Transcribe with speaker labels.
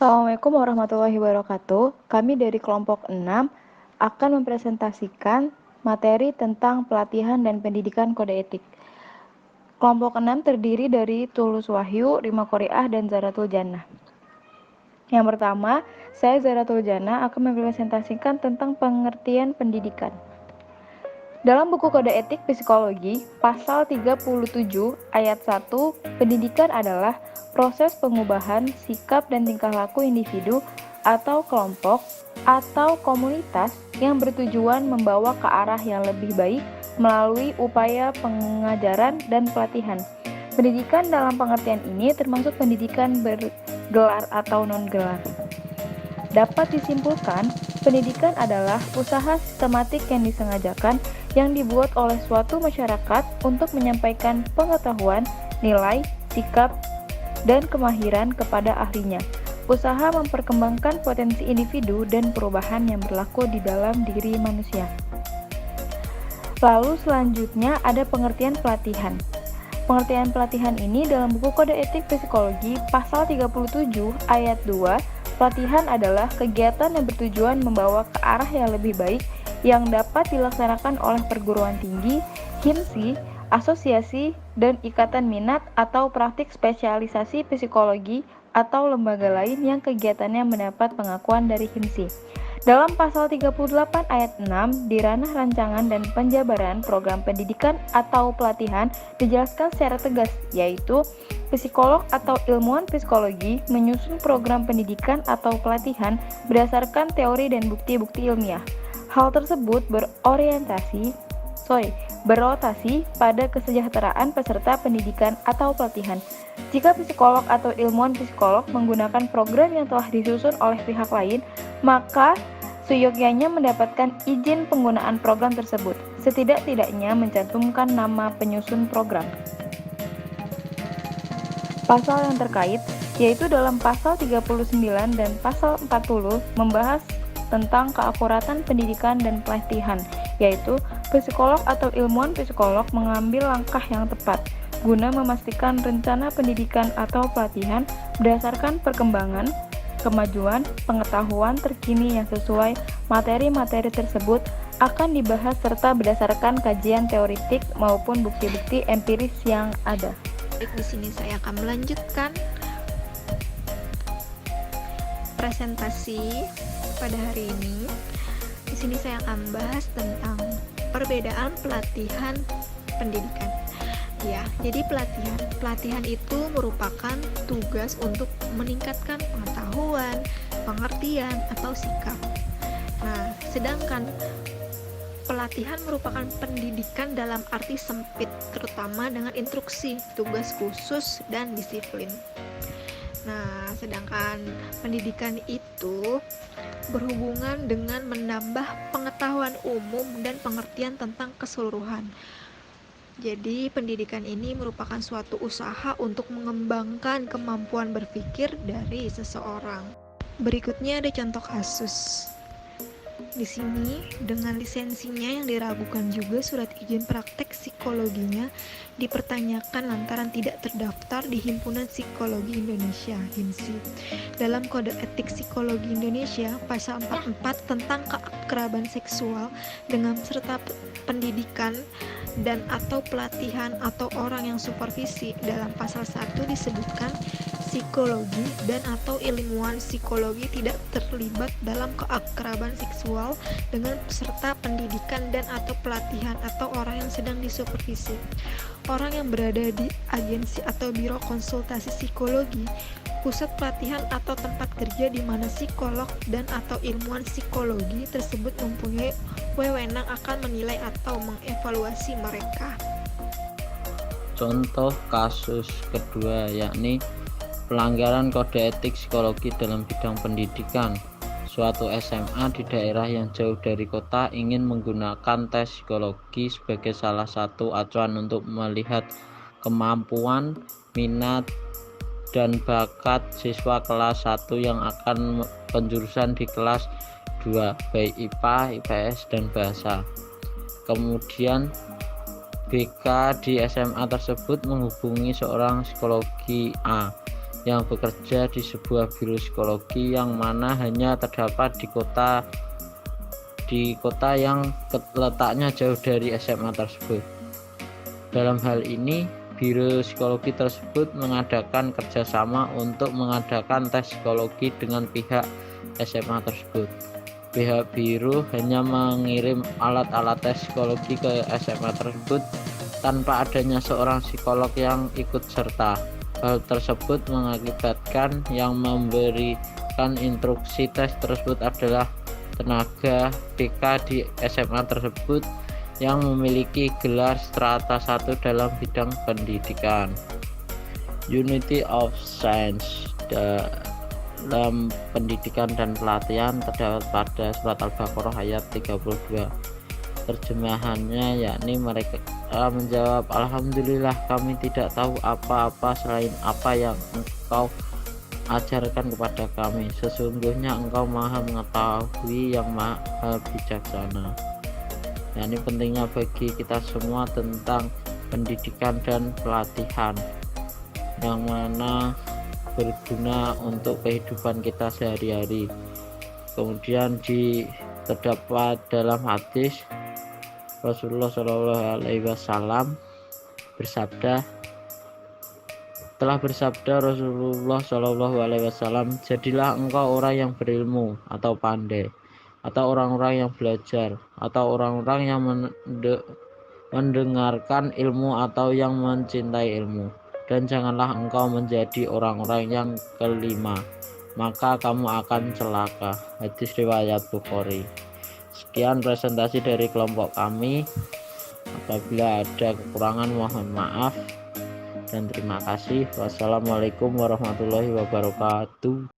Speaker 1: Assalamualaikum warahmatullahi wabarakatuh. Kami dari kelompok 6 akan mempresentasikan materi tentang pelatihan dan pendidikan kode etik. Kelompok 6 terdiri dari Tulus Wahyu, Rima Qoriah, dan Zaratul Jannah. Yang pertama, saya Zaratul Jannah akan mempresentasikan tentang pengertian pendidikan. Dalam buku Kode Etik Psikologi, pasal 37 ayat 1, pendidikan adalah proses pengubahan sikap dan tingkah laku individu atau kelompok atau komunitas yang bertujuan membawa ke arah yang lebih baik melalui upaya pengajaran dan pelatihan. Pendidikan dalam pengertian ini termasuk pendidikan bergelar atau non-gelar. Dapat disimpulkan, pendidikan adalah usaha sistematik yang disengajakan yang dibuat oleh suatu masyarakat untuk menyampaikan pengetahuan, nilai, sikap, dan kemahiran kepada ahlinya. Usaha memperkembangkan potensi individu dan perubahan yang berlaku di dalam diri manusia. Lalu selanjutnya ada pengertian pelatihan. Pengertian pelatihan ini dalam buku Kode Etik Psikologi pasal 37 ayat 2, pelatihan adalah kegiatan yang bertujuan membawa ke arah yang lebih baik yang dapat dilaksanakan oleh perguruan tinggi, himsi, asosiasi, dan ikatan minat atau praktik spesialisasi psikologi atau lembaga lain yang kegiatannya mendapat pengakuan dari himsi. Dalam pasal 38 ayat 6 di ranah rancangan dan penjabaran program pendidikan atau pelatihan dijelaskan secara tegas, yaitu psikolog atau ilmuwan psikologi menyusun program pendidikan atau pelatihan berdasarkan teori dan bukti-bukti ilmiah. Hal tersebut berotasi pada kesejahteraan peserta pendidikan atau pelatihan. Jika psikolog atau ilmuwan psikolog menggunakan program yang telah disusun oleh pihak lain, maka seyogyanya mendapatkan izin penggunaan program tersebut, setidak-tidaknya mencantumkan nama penyusun program. Pasal yang terkait, yaitu dalam pasal 39 dan pasal 40 membahas tentang keakuratan pendidikan dan pelatihan, yaitu psikolog atau ilmuwan psikolog mengambil langkah yang tepat guna memastikan rencana pendidikan atau pelatihan berdasarkan perkembangan, kemajuan, pengetahuan terkini yang sesuai materi-materi tersebut akan dibahas serta berdasarkan kajian teoritik maupun bukti-bukti empiris yang ada.
Speaker 2: Di sini saya akan melanjutkan presentasi pada hari ini. Di sini saya akan membahas tentang perbedaan pelatihan pendidikan. Ya, jadi pelatihan itu merupakan tugas untuk meningkatkan pengetahuan, pengertian, atau sikap. Nah, sedangkan pelatihan merupakan pendidikan dalam arti sempit, terutama dengan instruksi, tugas khusus, dan disiplin. Nah, sedangkan pendidikan itu berhubungan dengan menambah pengetahuan umum dan pengertian tentang keseluruhan. Jadi, pendidikan ini merupakan suatu usaha untuk mengembangkan kemampuan berpikir dari seseorang. Berikutnya ada contoh kasus. Di sini, dengan lisensinya yang diragukan juga surat izin praktek psikologinya dipertanyakan lantaran tidak terdaftar di Himpunan Psikologi Indonesia (HIMSI). Dalam Kode Etik Psikologi Indonesia, pasal 44 tentang keakraban seksual dengan peserta pendidikan dan atau pelatihan atau orang yang supervisi, dalam pasal 1 disebutkan psikologi dan atau ilmuwan psikologi tidak terlibat dalam keakraban seksual dengan peserta pendidikan dan atau pelatihan atau orang yang sedang disupervisi. Orang yang berada di agensi atau biro konsultasi psikologi, pusat pelatihan atau tempat kerja di mana psikolog dan atau ilmuwan psikologi tersebut mempunyai wewenang akan menilai atau mengevaluasi mereka.
Speaker 3: Contoh kasus kedua yakni pelanggaran kode etik psikologi dalam bidang pendidikan. Suatu SMA di daerah yang jauh dari kota ingin menggunakan tes psikologi sebagai salah satu acuan untuk melihat kemampuan, minat, dan bakat siswa kelas 1 yang akan penjurusan di kelas 2, baik IPA, IPS, dan bahasa. Kemudian BK di SMA tersebut menghubungi seorang psikologi A yang bekerja di sebuah biro psikologi yang mana hanya terdapat di kota yang letaknya jauh dari SMA tersebut. Dalam hal ini, biro psikologi tersebut mengadakan kerjasama untuk mengadakan tes psikologi dengan pihak SMA tersebut. Pihak biro hanya mengirim alat-alat tes psikologi ke SMA tersebut tanpa adanya seorang psikolog yang ikut serta. Hal tersebut mengakibatkan yang memberikan instruksi tes tersebut adalah tenaga DK di SMA tersebut yang memiliki gelar strata 1 dalam bidang pendidikan. Unity of Science dalam pendidikan dan pelatihan terdapat pada surat Al-Baqarah ayat 32. Terjemahannya yakni mereka menjawab, "Alhamdulillah, kami tidak tahu apa-apa selain apa yang Engkau ajarkan kepada kami. Sesungguhnya Engkau Maha Mengetahui yang Maha Bijaksana." Nah, ini pentingnya bagi kita semua tentang pendidikan dan pelatihan yang mana berguna untuk kehidupan kita sehari-hari. Kemudian terdapat dalam hadis Rasulullah Shallallahu Alaihi Wasallam telah bersabda Rasulullah Shallallahu Alaihi Wasallam, "Jadilah engkau orang yang berilmu atau pandai, atau orang-orang yang belajar, atau orang-orang yang mendengarkan ilmu atau yang mencintai ilmu, dan janganlah engkau menjadi orang-orang yang kelima, maka kamu akan celaka." Hadis riwayat Bukhari. Sekian presentasi dari kelompok kami. Apabila ada kekurangan mohon maaf dan terima kasih. Wassalamualaikum warahmatullahi wabarakatuh.